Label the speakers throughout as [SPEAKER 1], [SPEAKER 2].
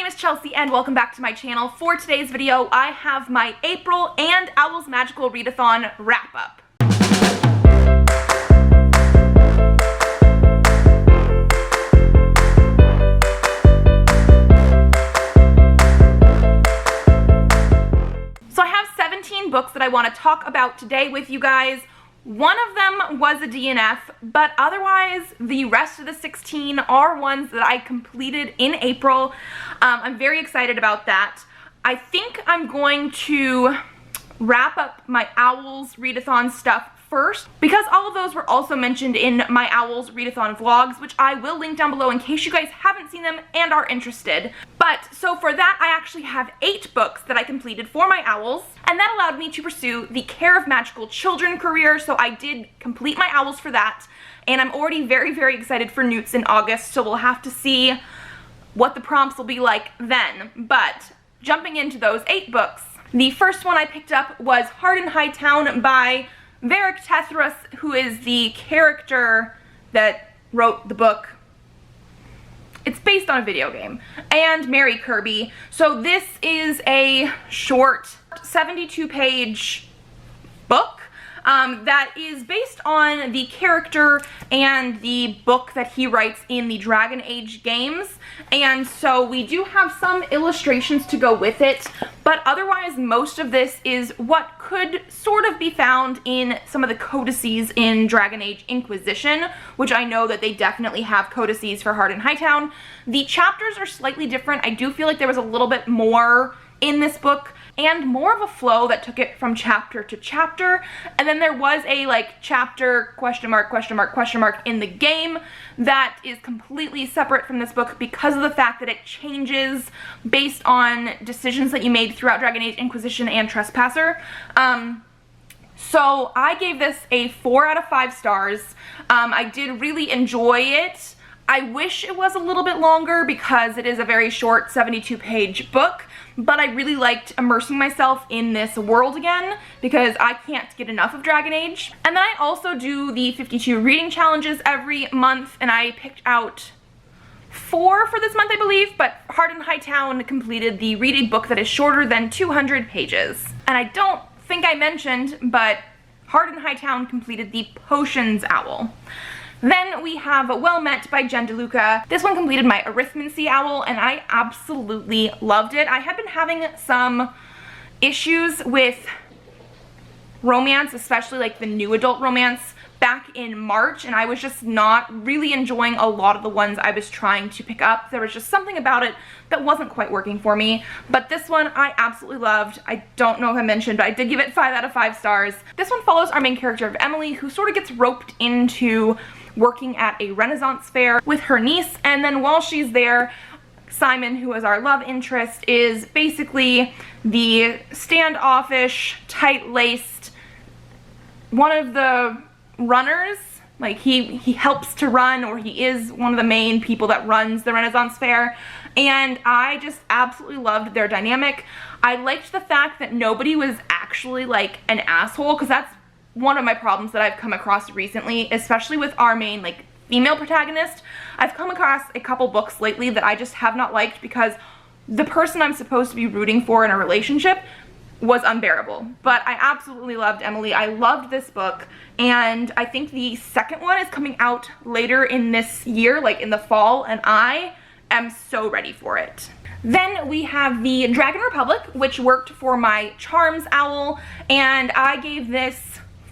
[SPEAKER 1] is Chelsea and welcome back to my channel. For today's video, I have my April and O.W.L.s Magical Readathon wrap up. So I have 17 books that I want to talk about today with you guys. One of them was a DNF, but otherwise the rest of the 16 are ones that I completed in April. I'm very excited about that. I think I'm going to wrap up my O.W.L.s Readathon stuff first, because all of those were also mentioned in my O.W.L.s Readathon vlogs, which I will link down below in case you guys haven't seen them and are interested. But, so for that, I actually have 8 books that I completed for my O.W.L.s, and that allowed me to pursue the Care of Magical Children career, so I did complete my O.W.L.s for that, and I'm already very, very excited for Newts in August, so we'll have to see what the prompts will be like then. But, jumping into those 8 books, the first one I picked up was Heart in Hightown by Readathon, who is the character that wrote the book. It's based on a video game. And Mary Kirby. So this is a short 72-page book that is based on the character and the book that he writes in the Dragon Age games. And so we do have some illustrations to go with it, but otherwise most of this is what could sort of be found in some of the codices in Dragon Age Inquisition, which I know that they definitely have codices for Heart in Hightown. The chapters are slightly different. I do feel like there was a little bit more in this book and more of a flow that took it from chapter to chapter, and then there was a like chapter question mark in the game that is completely separate from this book because of the fact that it changes based on decisions that you made throughout Dragon Age Inquisition and Trespasser. So I gave this a 4 out of 5 stars. I did really enjoy it. I wish it was a little bit longer because it is a very short 72-page book, but I really liked immersing myself in this world again because I can't get enough of Dragon Age. And then I also do the 52 reading challenges every month, and I picked out 4 for this month, I believe, but Heart in Hightown completed the reading book that is shorter than 200 pages. And I don't think I mentioned, but Heart in Hightown completed the Potions Owl. Then we have Well Met by Jen DeLuca. This one completed my Arithmancy Owl, and I absolutely loved it. I had been having some issues with romance, especially like the new adult romance, back in March, and I was just not really enjoying a lot of the ones I was trying to pick up. There was just something about it that wasn't quite working for me, but this one I absolutely loved. I don't know if I mentioned, but I did give it 5 out of 5 stars. This one follows our main character of Emily, who sort of gets roped into working at a Renaissance fair with her niece, and then while she's there, Simon, who is our love interest, is basically the standoffish, tight-laced, one of the runners. Like he helps to run, or he is one of the main people that runs the Renaissance fair, and I just absolutely loved their dynamic. I liked the fact that nobody was actually like an asshole, because that's one of my problems that I've come across recently, especially with our main like female protagonist. I've come across a couple books lately that I just have not liked because the person I'm supposed to be rooting for in a relationship was unbearable. But I absolutely loved Emily. I loved this book, and I think the second one is coming out later in this year, like in the fall, and I am so ready for it. Then we have the Dragon Republic, which worked for my Charms Owl, and I gave this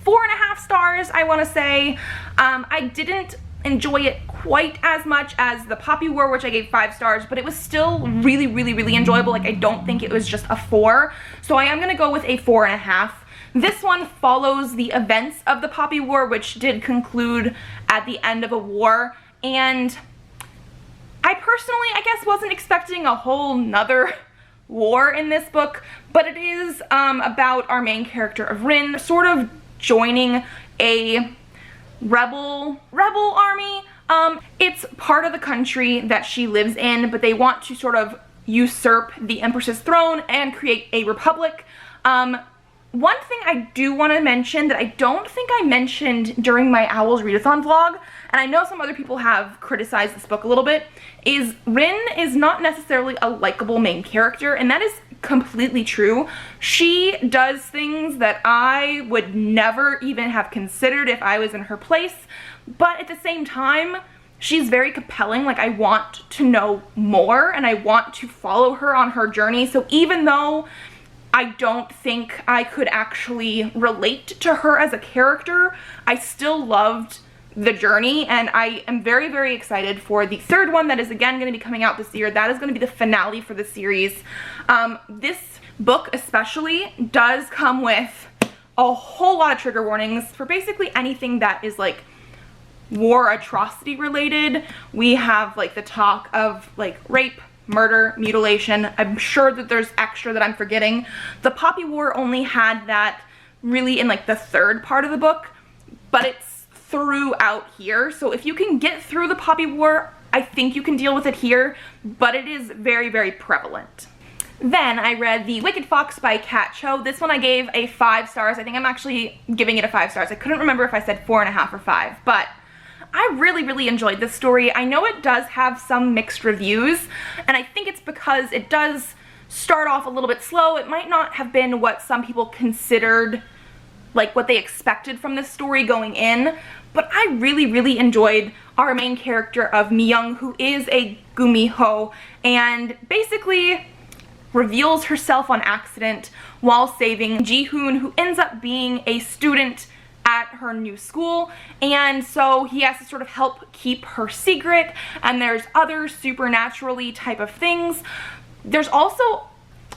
[SPEAKER 1] 4.5 stars, I want to say. I didn't enjoy it quite as much as the Poppy War, which I gave 5 stars, but it was still really, really, really enjoyable. Like, I don't think it was just a 4, so I am going to go with a 4.5. This one follows the events of the Poppy War, which did conclude at the end of a war, and I personally, I guess, wasn't expecting a whole nother war in this book, but it is about our main character of Rin sort of joining a rebel army. It's part of the country that she lives in, but they want to sort of usurp the Empress's throne and create a republic. One thing I do want to mention that I don't think I mentioned during my O.W.L.s Readathon vlog, and I know some other people have criticized this book a little bit, is Rin is not necessarily a likable main character, and that is completely true. She does things that I would never even have considered if I was in her place, but at the same time, she's very compelling. Like, I want to know more and I want to follow her on her journey. So even though I don't think I could actually relate to her as a character, I still loved the journey, and I am very, very excited for the third one that is again going to be coming out this year. That is going to be the finale for the series. This book especially does come with a whole lot of trigger warnings for basically anything that is like war atrocity related. We have like the talk of like rape, murder, mutilation. I'm sure that there's extra that I'm forgetting. The Poppy War only had that really in like the third part of the book, but it's throughout here. So if you can get through the Poppy War, I think you can deal with it here, but it is very, very prevalent. Then I read The Wicked Fox by Kat Cho. This one I gave a 5 stars. I think I'm actually giving it a 5 stars. I couldn't remember if I said 4.5 or 5, but I really, really enjoyed this story. I know it does have some mixed reviews, and I think it's because it does start off a little bit slow. It might not have been what some people considered like what they expected from this story going in, but I really, really enjoyed our main character of Mi-young, who is a gumiho, and basically reveals herself on accident while saving Ji-hoon, who ends up being a student at her new school, and so he has to sort of help keep her secret, and there's other supernaturally type of things. There's also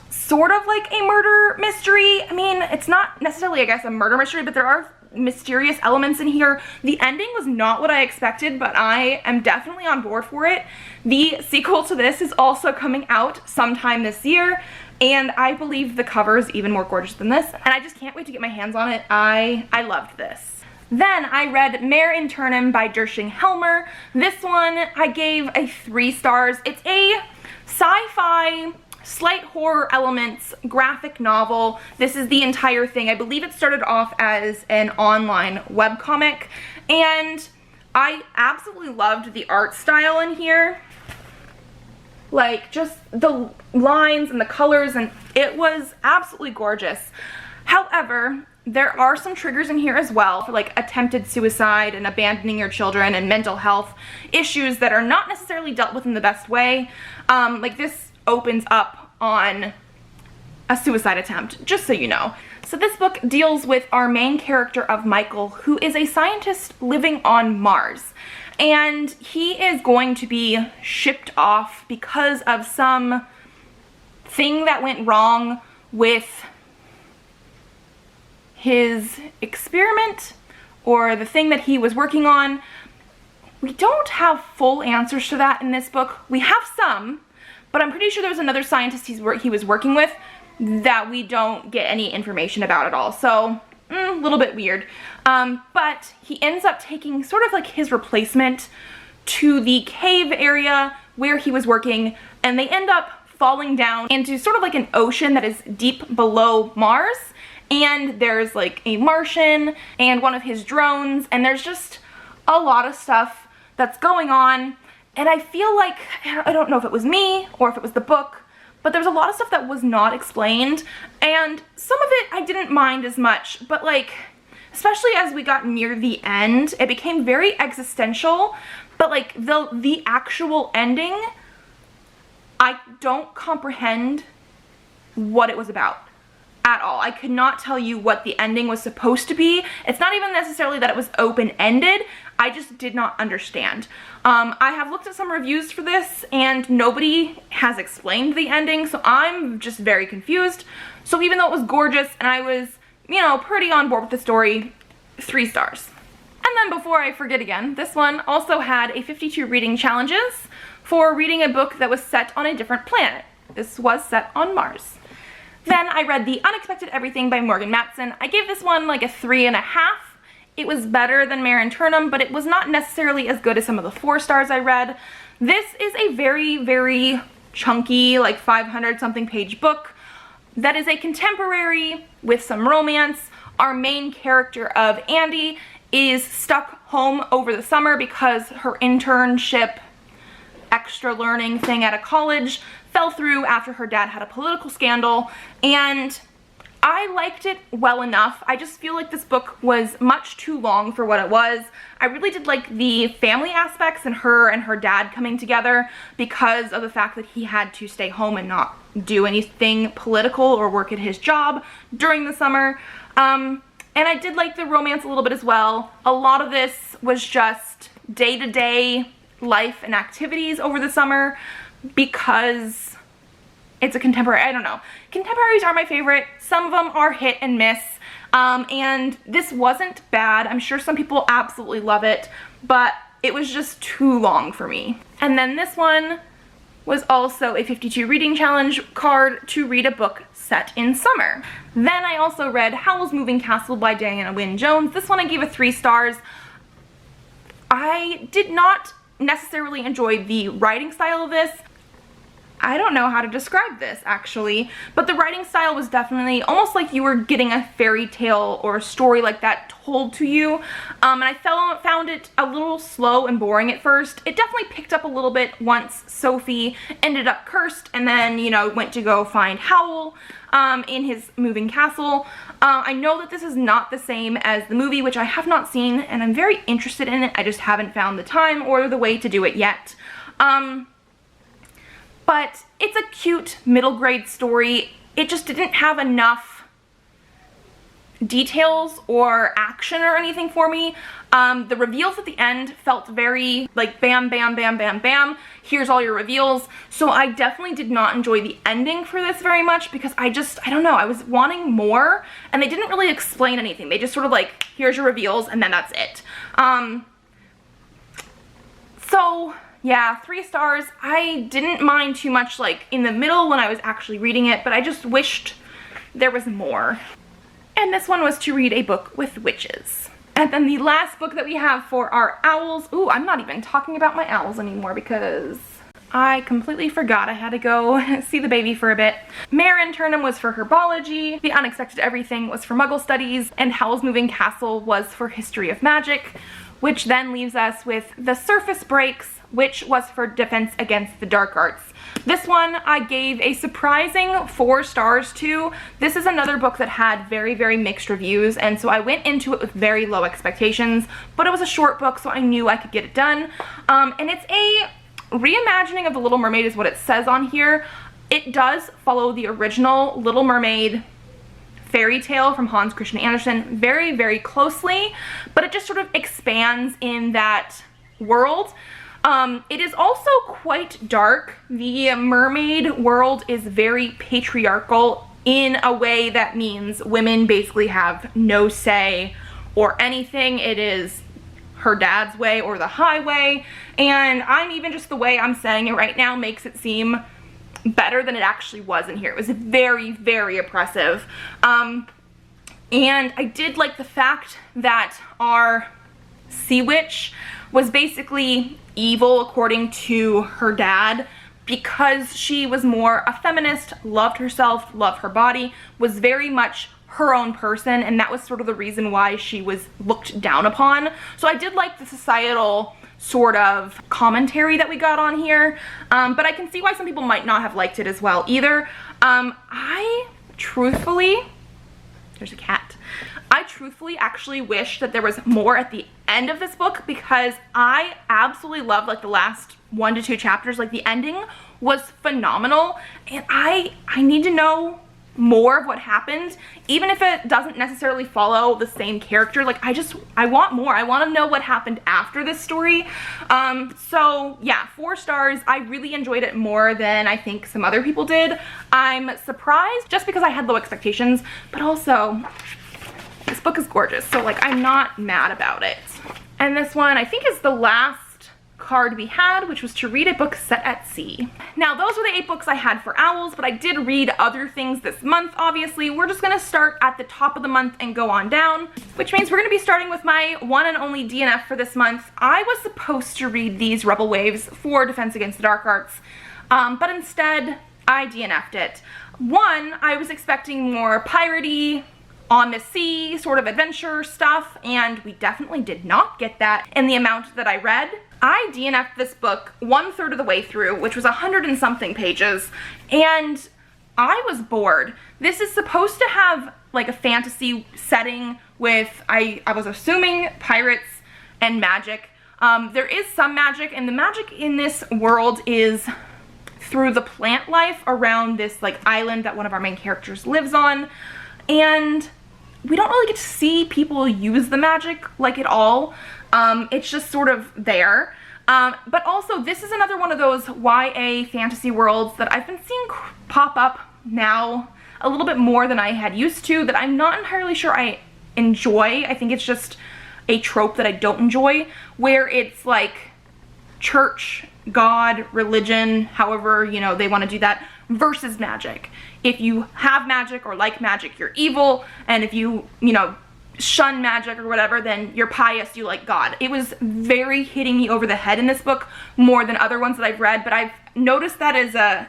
[SPEAKER 1] sort of like a murder mystery. I mean, it's not necessarily, I guess, a murder mystery, but there are mysterious elements in here. The ending was not what I expected, but I am definitely on board for it. The sequel to this is also coming out sometime this year, and I believe the cover is even more gorgeous than this, and I just can't wait to get my hands on it. I loved this. Then I read Mare Internum by Dershing Helmer. This one I gave a 3 stars. It's a sci-fi, slight horror elements graphic novel. This is the entire thing. I believe it started off as an online webcomic, and I absolutely loved the art style in here. Like, just the lines and the colors, and it was absolutely gorgeous. However, there are some triggers in here as well for like attempted suicide and abandoning your children and mental health issues that are not necessarily dealt with in the best way. Like, this opens up on a suicide attempt, just so you know. So this book deals with our main character of Michael, who is a scientist living on Mars. And he is going to be shipped off because of some thing that went wrong with his experiment or the thing that he was working on. We don't have full answers to that in this book. We have some, but I'm pretty sure there was another scientist he was working with that we don't get any information about at all. So, a little bit weird. But he ends up taking sort of like his replacement to the cave area where he was working, and they end up falling down into sort of like an ocean that is deep below Mars. And there's like a Martian and one of his drones, and there's just a lot of stuff that's going on. And I feel like, I don't know if it was me or if it was the book, but there's a lot of stuff that was not explained, and some of it I didn't mind as much, but like, especially as we got near the end, it became very existential, but like the actual ending, I don't comprehend what it was about at all. I could not tell you what the ending was supposed to be. It's not even necessarily that it was open-ended. I just did not understand. I have looked at some reviews for this, and nobody has explained the ending, so I'm just very confused. So even though it was gorgeous and I was, you know, pretty on board with the story, 3 stars. And then before I forget again, this one also had a 52 reading challenges for reading a book that was set on a different planet. This was set on Mars. Then I read The Unexpected Everything by Morgan Matson. I gave this one like a 3.5. It was better than Mare Internum, but it was not necessarily as good as some of the 4 stars I read. This is a very, very chunky, like 500 something page book that is a contemporary with some romance. Our main character of Andy is stuck home over the summer because her internship extra learning thing at a college fell through after her dad had a political scandal, and I liked it well enough. I just feel like this book was much too long for what it was. I really did like the family aspects and her dad coming together because of the fact that he had to stay home and not do anything political or work at his job during the summer. And I did like the romance a little bit as well. A lot of this was just day-to-day life and activities over the summer because it's a contemporary. I don't know. Contemporaries are my favorite. Some of them are hit and miss. And this wasn't bad. I'm sure some people absolutely love it, but it was just too long for me. And then this one was also a 52 reading challenge card to read a book set in summer. Then I also read Howl's Moving Castle by Diana Wynne Jones. This one I gave a 3 stars. I did not necessarily enjoy the writing style of this. I don't know how to describe this actually, but the writing style was definitely almost like you were getting a fairy tale or a story like that told to you, and I found it a little slow and boring at first. It definitely picked up a little bit once Sophie ended up cursed and then, you know, went to go find Howl in his moving castle. I know that this is not the same as the movie, which I have not seen, and I'm very interested in it. I just haven't found the time or the way to do it yet. But it's a cute middle grade story. It just didn't have enough details or action or anything for me. The reveals at the end felt very like bam, bam, bam, bam, bam. Here's all your reveals. So I definitely did not enjoy the ending for this very much because I don't know, I was wanting more and they didn't really explain anything. They just sort of like, here's your reveals and then that's it. So yeah, 3 stars. I didn't mind too much like in the middle when I was actually reading it, but I just wished there was more. And this one was to read a book with witches. And then the last book that we have for our owls. Ooh, I'm not even talking about my owls anymore because I completely forgot I had to go see the baby for a bit. Mare Internum was for herbology, The Unexpected Everything was for Muggle Studies, and Howl's Moving Castle was for History of Magic, which then leaves us with The Surface Breaks, which was for Defense Against the Dark Arts. This one I gave a surprising 4 stars to. This is another book that had very, very mixed reviews, and so I went into it with very low expectations, but it was a short book, so I knew I could get it done. And it's a reimagining of The Little Mermaid is what it says on here. It does follow the original Little Mermaid fairy tale from Hans Christian Andersen very, very closely, but it just sort of expands in that world. It is also quite dark. The mermaid world is very patriarchal in a way that means women basically have no say or anything. It is her dad's way or the highway, and even just the way I'm saying it right now makes it seem better than it actually was in here. It was very, very oppressive. And I did like the fact that our sea witch was basically evil according to her dad because she was more a feminist, loved herself, loved her body, was very much her own person, and that was sort of the reason why she was looked down upon. So I did like the societal sort of commentary that we got on here, but I can see why some people might not have liked it as well either. I truthfully, there's a cat. I truthfully actually wish that there was more at the end of this book because I absolutely loved like the last 1 to 2 chapters. Like the ending was phenomenal, and I need to know more of what happened, even if it doesn't necessarily follow the same character. Like I want more. I want to know what happened after this story. So yeah, 4 stars. I really enjoyed it more than I think some other people did. I'm surprised just because I had low expectations, but also this book is gorgeous, so like I'm not mad about it. And this one I think is the last card we had, which was to read a book set at sea. Now those were the 8 books I had for owls, but I did read other things this month. Obviously we're just gonna start at the top of the month and go on down, which means we're gonna be starting with my one and only DNF for this month. I was supposed to read these Rebel Waves for Defense Against the Dark Arts, but instead I DNF'd it. One, I was expecting more piratey, on the sea sort of adventure stuff, and we definitely did not get that in the amount that I read. I DNF'd this book 1/3 of the way through, which was 100 and something pages, and I was bored. This is supposed to have like a fantasy setting with, I was assuming, pirates and magic. There is some magic, and the magic in this world is through the plant life around this like island that one of our main characters lives on, and we don't really get to see people use the magic like at all. It's just sort of there. But also this is another one of those YA fantasy worlds that I've been seeing pop up now a little bit more than I had used to, that I'm not entirely sure I enjoy. I think it's just a trope that I don't enjoy, where it's like church, God, religion, however, you know, they want to do that, versus magic. If you have magic or like magic, you're evil, and if you know, shun magic or whatever, then you're pious, you like God. It was very hitting me over the head in this book, more than other ones that I've read, but I've noticed that as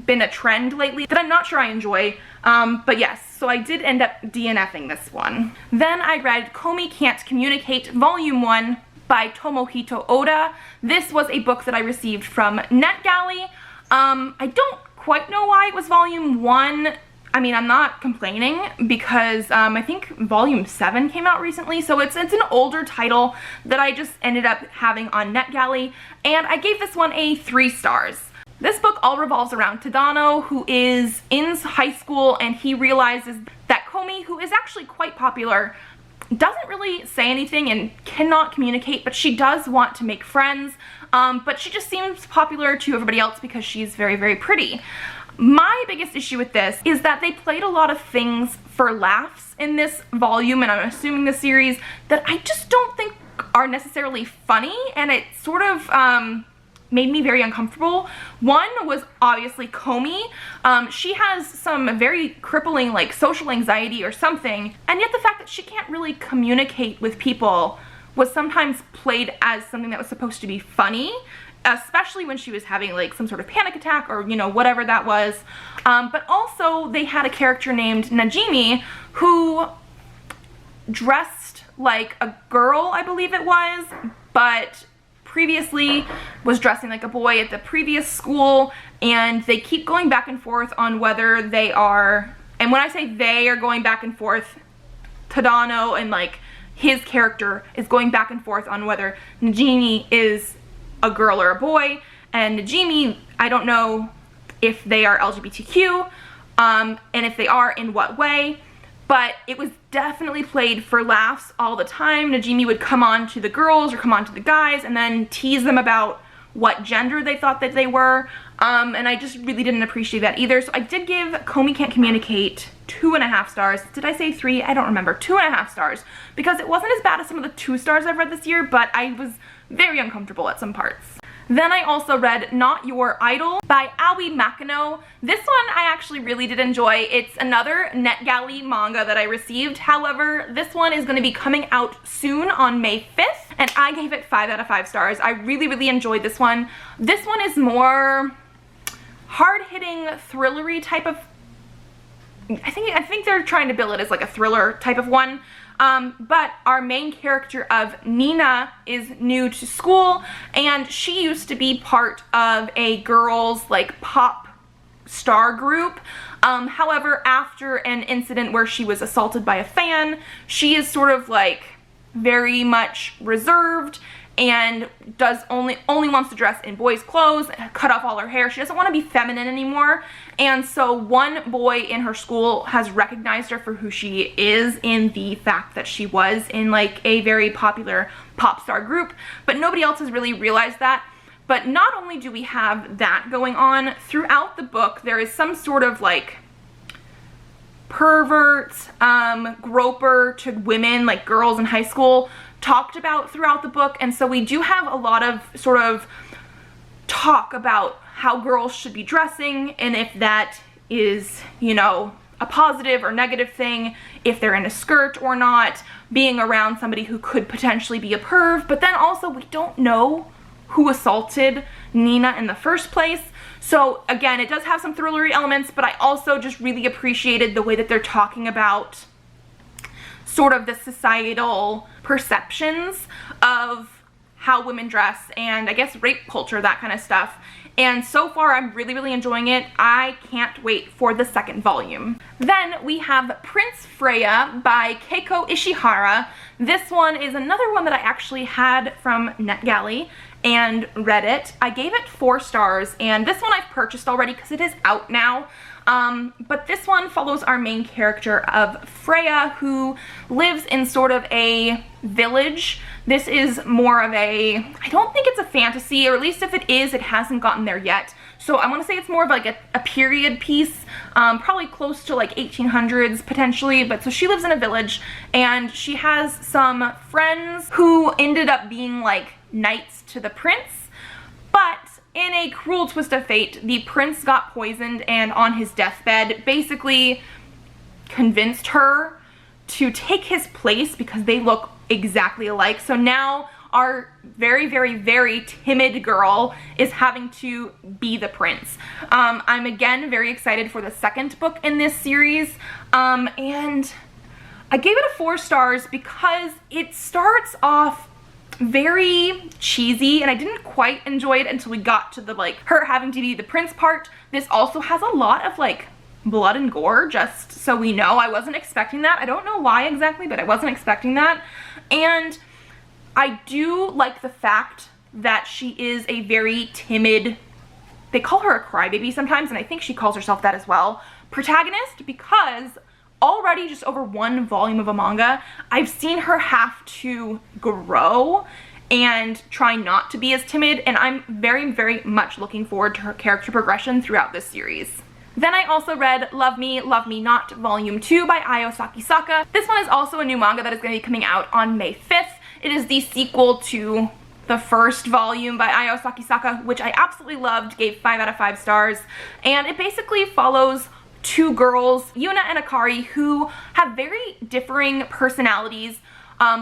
[SPEAKER 1] been a trend lately that I'm not sure I enjoy. But yes, so I did end up DNFing this one. Then I read Komi Can't Communicate Volume 1 by Tomohito Oda. This was a book that I received from NetGalley. I don't quite know why it was Volume 1. I mean, I'm not complaining because I think Volume 7 came out recently, so it's an older title that I just ended up having on NetGalley, and I gave this one a 3 stars. This book all revolves around Tadano, who is in high school, and he realizes that Komi, who is actually quite popular, doesn't really say anything and cannot communicate, but she does want to make friends, but she just seems popular to everybody else because she's very, very pretty. My biggest issue with this is that they played a lot of things for laughs in this volume, and I'm assuming the series, that I just don't think are necessarily funny, and it sort of made me very uncomfortable. One was obviously Komi. She has some very crippling like social anxiety or something, and yet the fact that she can't really communicate with people was sometimes played as something that was supposed to be funny, especially when she was having like some sort of panic attack or, you know, whatever that was. But also they had a character named Najimi who dressed like a girl, I believe it was, but previously was dressing like a boy at the previous school, and they keep going back and forth on whether they are, and when I say they are going back and forth, Tadano and like his character is going back and forth on whether Najimi is a girl or a boy, and Najimi, I don't know if they are LGBTQ, and if they are, in what way, but it was definitely played for laughs all the time. Najimi would come on to the girls or come on to the guys and then tease them about what gender they thought that they were, and I just really didn't appreciate that either. So I did give Komi Can't Communicate 2.5 stars. Did I say 3? I don't remember. 2.5 stars, because it wasn't as bad as some of the 2 stars I've read this year, but I was very uncomfortable at some parts. Then I also read Not Your Idol by Aoi Makino. This one I actually really did enjoy. It's another NetGalley manga that I received. However, this one is going to be coming out soon on May 5th, and I gave it 5 out of 5 stars. I really, really enjoyed this one. This one is more hard-hitting, thrillery type of, I think they're trying to bill it as like a thriller type of one. But our main character of Nina is new to school, and she used to be part of a girls like pop star group. However, after an incident where she was assaulted by a fan, she is sort of like very much reserved and only wants to dress in boys' clothes, cut off all her hair. She doesn't want to be feminine anymore. And so one boy in her school has recognized her for who she is, in the fact that she was in like a very popular pop star group, but nobody else has really realized that. But not only do we have that going on, throughout the book there is some sort of like pervert, groper to women, like girls in high school, talked about throughout the book. And so we do have a lot of sort of talk about how girls should be dressing, and if that is, you know, a positive or negative thing, if they're in a skirt or not, being around somebody who could potentially be a perv. But then also we don't know who assaulted Nina in the first place. So again, it does have some thrillery elements, but I also just really appreciated the way that they're talking about sort of the societal perceptions of how women dress and I guess rape culture, that kind of stuff. And so far I'm really, really enjoying it. I can't wait for the second volume. Then we have Prince Freya by Keiko Ishihara. This one is another one that I actually had from NetGalley and read it. I gave it 4 stars, and this one I've purchased already because it is out now. But this one follows our main character of Freya, who lives in sort of a village. This is more of a, I don't think it's a fantasy, or at least if it is, it hasn't gotten there yet. So I want to say it's more of like a period piece, probably close to like 1800s potentially. But so she lives in a village and she has some friends who ended up being like knights to the prince. But in a cruel twist of fate, the prince got poisoned and on his deathbed basically convinced her to take his place because they look exactly alike. So now our very, very, very timid girl is having to be the prince. I'm again very excited for the second book in this series, and I gave it a 4 stars because it starts off very cheesy and I didn't quite enjoy it until we got to the like her having to be the prince part. This also has a lot of like blood and gore, just so we know. I wasn't expecting that. I don't know why exactly, but I wasn't expecting that. And I do like the fact that she is a very timid, they call her a crybaby sometimes, and I think she calls herself that as well, protagonist, because already just over 1 volume of a manga, I've seen her have to grow and try not to be as timid, and I'm very, very much looking forward to her character progression throughout this series. Then I also read Love Me, Love Me Not Volume 2 by Ayo Sakisaka. This one is also a new manga that is going to be coming out on May 5th. It is the sequel to the first volume by Ayo Sakisaka, which I absolutely loved, gave 5 out of 5 stars, and it basically follows 2 girls, Yuna and Akari, who have very differing personalities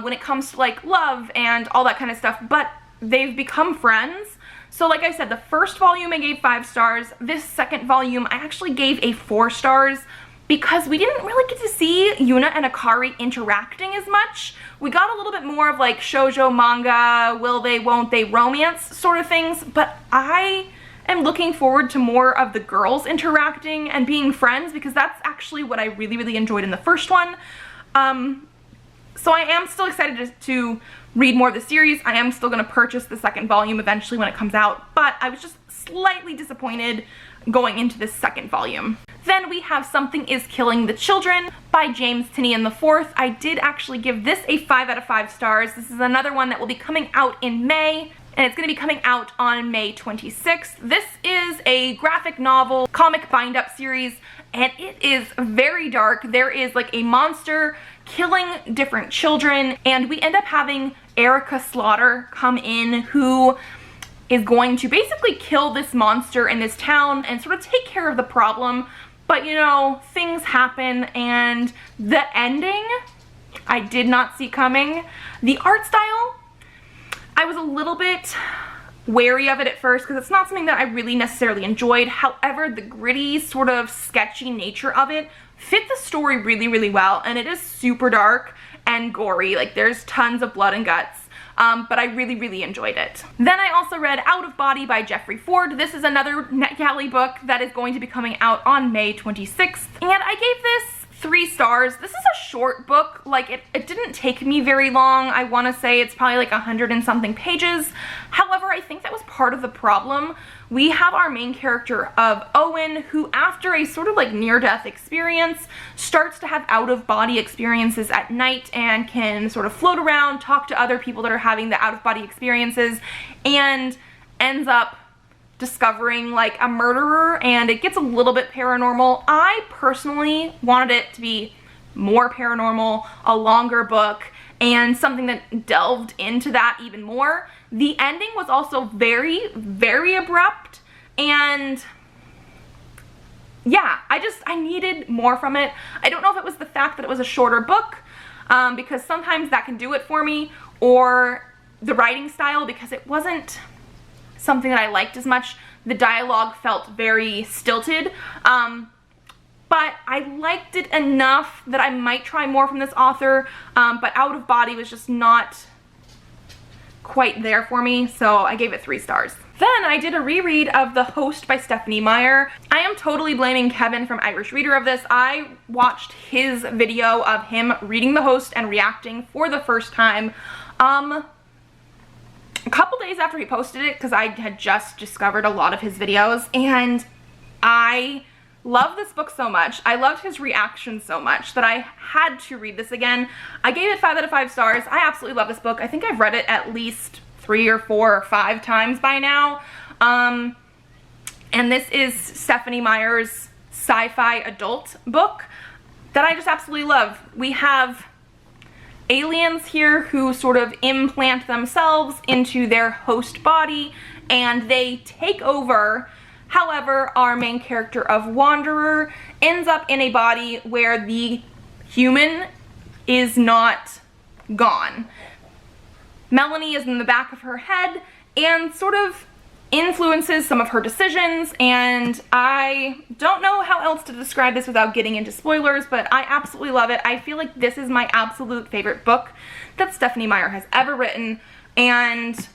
[SPEAKER 1] when it comes to like love and all that kind of stuff, but they've become friends. So like I said, the first volume I gave 5 stars. This second volume I actually gave a 4 stars because we didn't really get to see Yuna and Akari interacting as much. We got a little bit more of like shoujo manga, will they, won't they romance sort of things, but I am looking forward to more of the girls interacting and being friends because that's actually what I really, really enjoyed in the first one. So I am still excited to read more of the series. I am still going to purchase the second volume eventually when it comes out, but I was just slightly disappointed going into this second volume. Then we have Something Is Killing the Children by James Tinian IV. I did actually give this a 5 out of 5 stars. This is another one that will be coming out in May, and it's going to be coming out on May 26th. This is a graphic novel comic bind-up series, and it is very dark. There is like a monster killing different children, and we end up having Erica Slaughter come in, who is going to basically kill this monster in this town and sort of take care of the problem. But you know, things happen, and the ending I did not see coming. The art style, I was a little bit wary of it at first because it's not something that I really necessarily enjoyed. However, the gritty, sort of sketchy nature of it fit the story really, really well, and it is super dark and gory. Like, there's tons of blood and guts. But I really, really enjoyed it. Then I also read Out of Body by Jeffrey Ford. This is another NetGalley book that is going to be coming out on May 26th. And I gave this 3 stars. This is a short book. Like, it didn't take me very long. I want to say it's probably like 100 and something pages. However, I think that was part of the problem. We have our main character of Owen, who after a sort of like near-death experience starts to have out-of-body experiences at night and can sort of float around, talk to other people that are having the out-of-body experiences, and ends up discovering like a murderer, and it gets a little bit paranormal. I personally wanted it to be more paranormal, a longer book, and something that delved into that even more. The ending was also very, very abrupt, and yeah, I needed more from it. I don't know if it was the fact that it was a shorter book, because sometimes that can do it for me, or the writing style, because it wasn't something that I liked as much. The dialogue felt very stilted. but I liked it enough that I might try more from this author, but Out of Body was just not quite there for me, so I gave it 3 stars. Then I did a reread of The Host by Stephenie Meyer. I am totally blaming Kevin from Irish Reader of this. I watched his video of him reading The Host and reacting for the first time a couple days after he posted it, because I had just discovered a lot of his videos, and I love this book so much. I loved his reaction so much that I had to read this again. I gave it 5 out of 5 stars. I absolutely love this book. I think I've read it at least 3 or 4 or 5 times by now. And this is Stephenie Meyer's sci-fi adult book that I just absolutely love. We have aliens here who sort of implant themselves into their host body and they take over. However, our main character of Wanderer ends up in a body where the human is not gone. Melanie is in the back of her head and sort of influences some of her decisions, and I don't know how else to describe this without getting into spoilers, but I absolutely love it. I feel like this is my absolute favorite book that Stephenie Meyer has ever written, and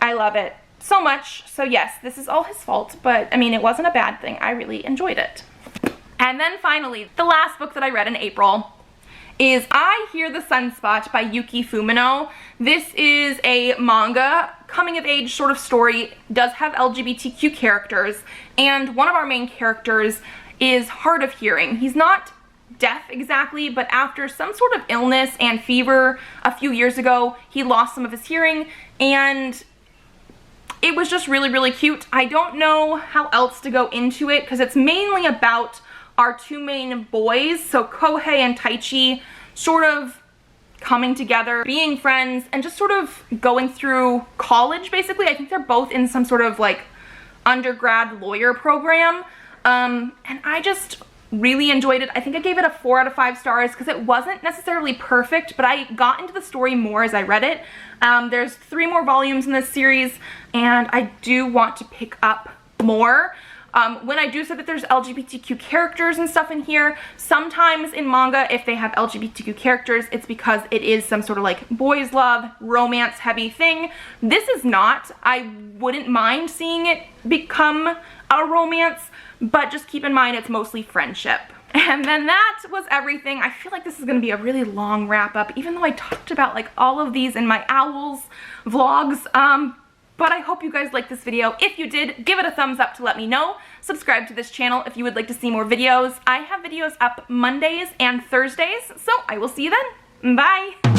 [SPEAKER 1] I love it so much. So yes, this is all his fault, but I mean, it wasn't a bad thing. I really enjoyed it. And then finally, the last book that I read in April is I Hear the Sunspot by Yuki Fumino. This is a manga, coming of age sort of story, does have LGBTQ characters, and one of our main characters is hard of hearing. He's not deaf exactly, but after some sort of illness and fever a few years ago, he lost some of his hearing, and it was just really, really cute. I don't know how else to go into it because it's mainly about our 2 main boys, so Kohei and Taichi, sort of coming together, being friends, and just sort of going through college, basically. I think they're both in some sort of like undergrad lawyer program, and I just really enjoyed it. I think I gave it a 4 out of 5 stars because it wasn't necessarily perfect, but I got into the story more as I read it. There's 3 more volumes in this series, and I do want to pick up more. When I do say that there's LGBTQ characters and stuff in here, sometimes in manga, if they have LGBTQ characters, it's because it is some sort of like boys love, romance heavy thing. This is not. I wouldn't mind seeing it become a romance, but just keep in mind it's mostly friendship. And then that was everything. I feel like this is going to be a really long wrap up, even though I talked about like all of these in my O.W.L.s vlogs. But I hope you guys liked this video. If you did, give it a thumbs up to let me know. Subscribe to this channel if you would like to see more videos. I have videos up Mondays and Thursdays, so I will see you then. Bye!